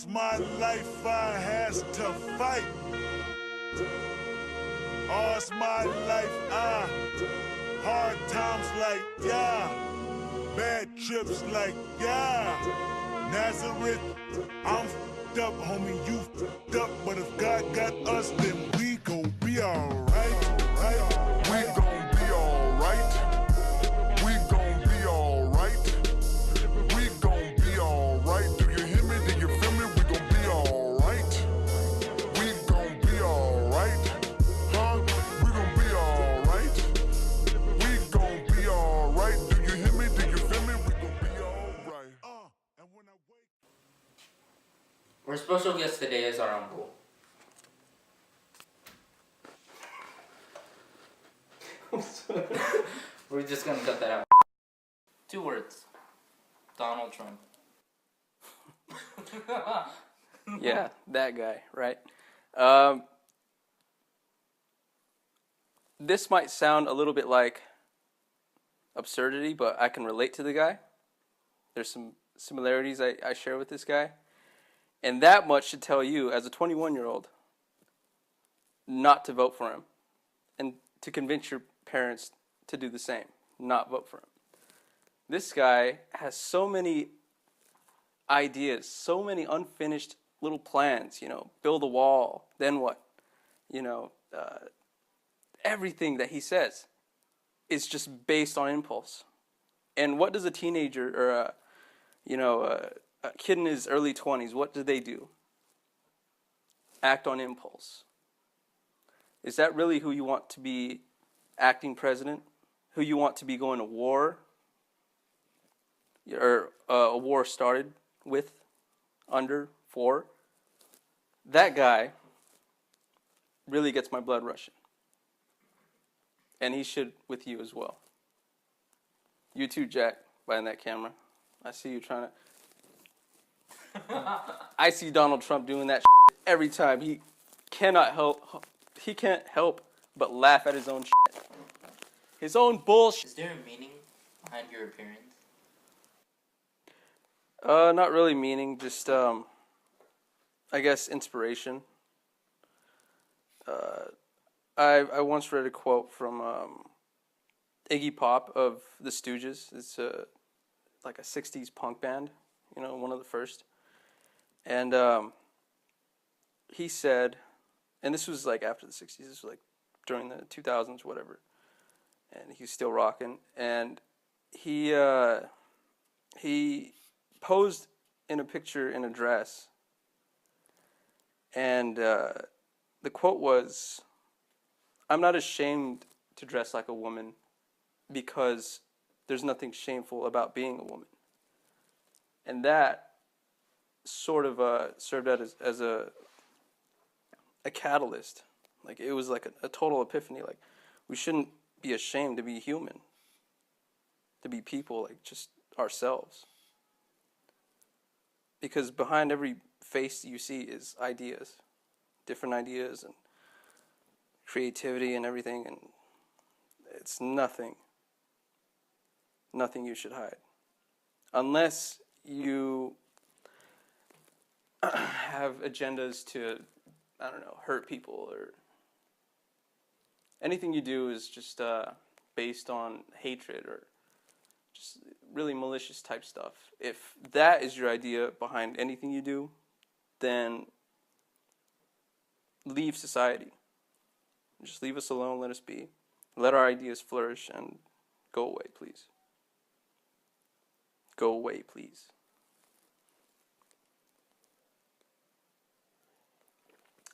All's my life I has to fight. All's my life hard times like, yeah. Bad trips like, yeah. Nazareth, I'm f***ed up, homie, you f***ed up. But if God got us, then we gon' be alright, right? We gon' be alright. We gon' be alright. We gon' be alright. Do you hear me? Do you feel me? We gon' be alright. We gon' be alright. Huh? We gon' be alright. We gon' be alright. Do you hear me? Do you feel me? We gon' be alright. And when I wake Our special guest today is our uncle. We're just gonna cut that out. 2 words. Donald Trump. Yeah, that guy, right? This might sound a little bit like absurdity, but I can relate to the guy. There's some similarities I share with this guy. And that much should tell you, as a 21-year-old, not to vote for him. And to convince your parents to do the same, not vote for him. This guy has so many ideas, so many unfinished little plans, build a wall, then what? Everything that he says is just based on impulse. And what does a teenager or a kid in his early 20s, what do? Act on impulse. Is that really who you want to be acting president? Who you want to be going to war? Or a war started with, under, for? That guy really gets my blood rushing. And he should with you as well. You too, Jack, behind that camera. I see you trying to... I see Donald Trump doing that shit every time. He can't help but laugh at his own shit. His own bullshit. Is there a meaning behind your appearance? Not really meaning, just, I guess, inspiration. I once read a quote from Iggy Pop of the Stooges. It's like a 60s punk band, one of the first. And he said, and this was like after the 60s, this was like during the 2000s, whatever. And he's still rocking. And he posed in a picture in a dress. And the quote was, "I'm not ashamed to dress like a woman because there's nothing shameful about being a woman." And that sort of served out as a catalyst. Like, it was like a total epiphany. Like, we shouldn't be ashamed to be human, to be people, like just ourselves. Because behind every face you see is ideas, different ideas and creativity and everything, and it's nothing you should hide. Unless you have agendas to, hurt people, or anything you do is just based on hatred or just really malicious type stuff. If that is your idea behind anything you do, then leave society. Just leave us alone, let us be. Let our ideas flourish and go away, please. Go away, please.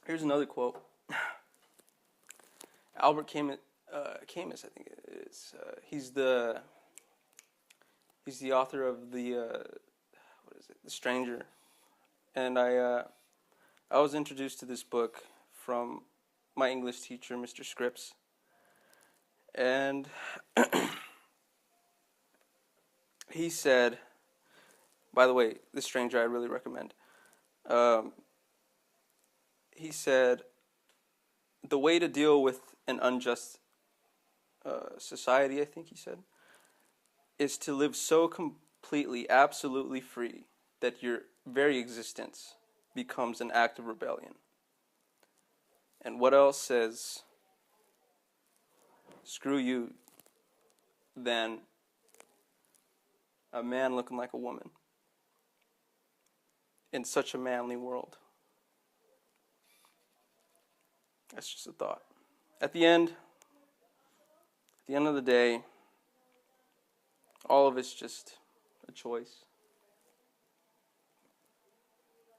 Here's another quote. Albert Camus, I think it is. He's the author of The Stranger. And I was introduced to this book from my English teacher, Mr. Scripps. And he said, by the way, The Stranger I really recommend. He said, the way to deal with an unjust society, I think he said, is to live so completely, absolutely free that your very existence becomes an act of rebellion. And what else says, screw you, than a man looking like a woman in such a manly world? That's just a thought. At the end of the day, all of it's just a choice.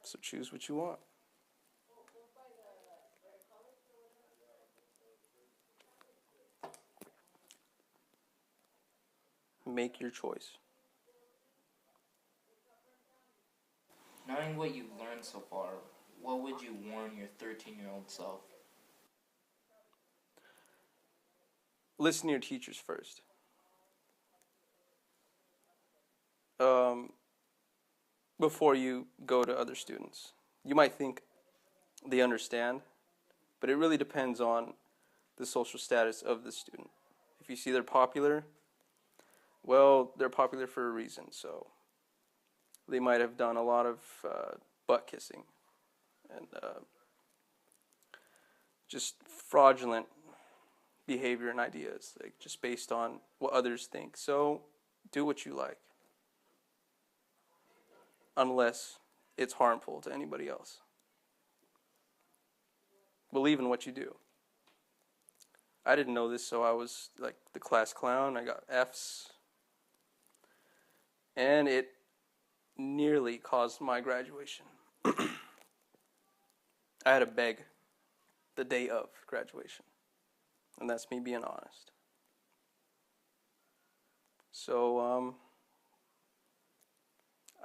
So choose what you want. Make your choice. Knowing what you've learned so far, what would you warn your 13-year-old self? Listen to your teachers first. Before you go to other students. You might think they understand, but it really depends on the social status of the student. If you see they're popular, well, they're popular for a reason, so they might have done a lot of butt kissing and just fraudulent behavior and ideas, like just based on what others think. So do what you like, unless it's harmful to anybody else. Believe in what you do. I didn't know this, so I was like the class clown. I got F's. And it nearly caused my graduation. I had to beg the day of graduation. And that's me being honest. So,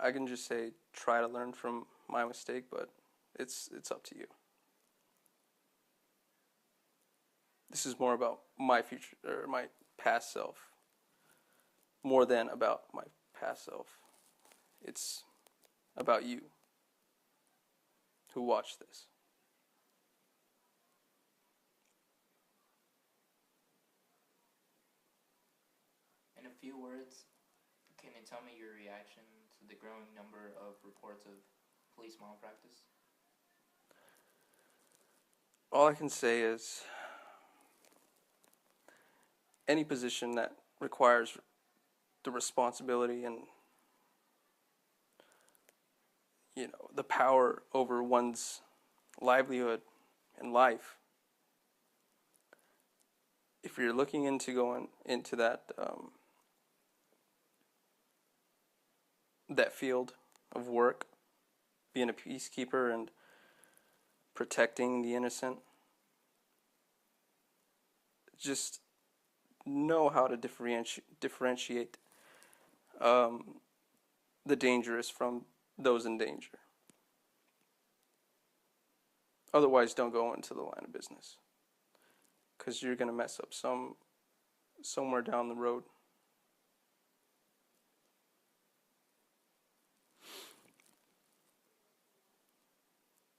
I can just say try to learn from my mistake, but it's up to you. This is more about my future, or my past self, more than about my past self. It's about you who watch this. In a few words, can you tell me your reaction to the growing number of reports of police malpractice? All I can say is any position that requires the responsibility and the power over one's livelihood and life, if you're looking into going into that that field of work, being a peacekeeper and protecting the innocent, just know how to differentiate the dangerous from those in danger. Otherwise, don't go into the line of business, because you're going to mess up somewhere down the road.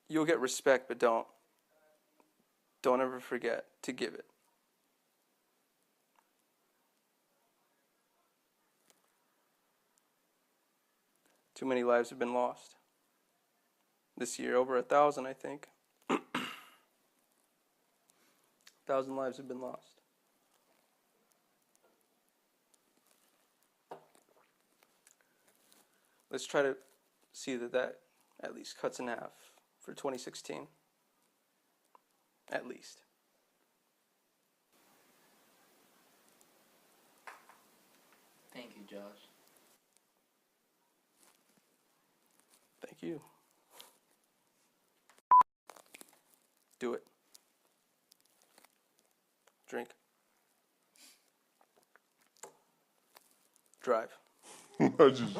You'll get respect, but don't ever forget to give it. Too many lives have been lost this year. Over 1,000, I think. 1,000 lives have been lost. Let's try to see that at least cuts in half for 2016. At least. Thank you, Josh. Thank you. Do it. Drink. Drive. I just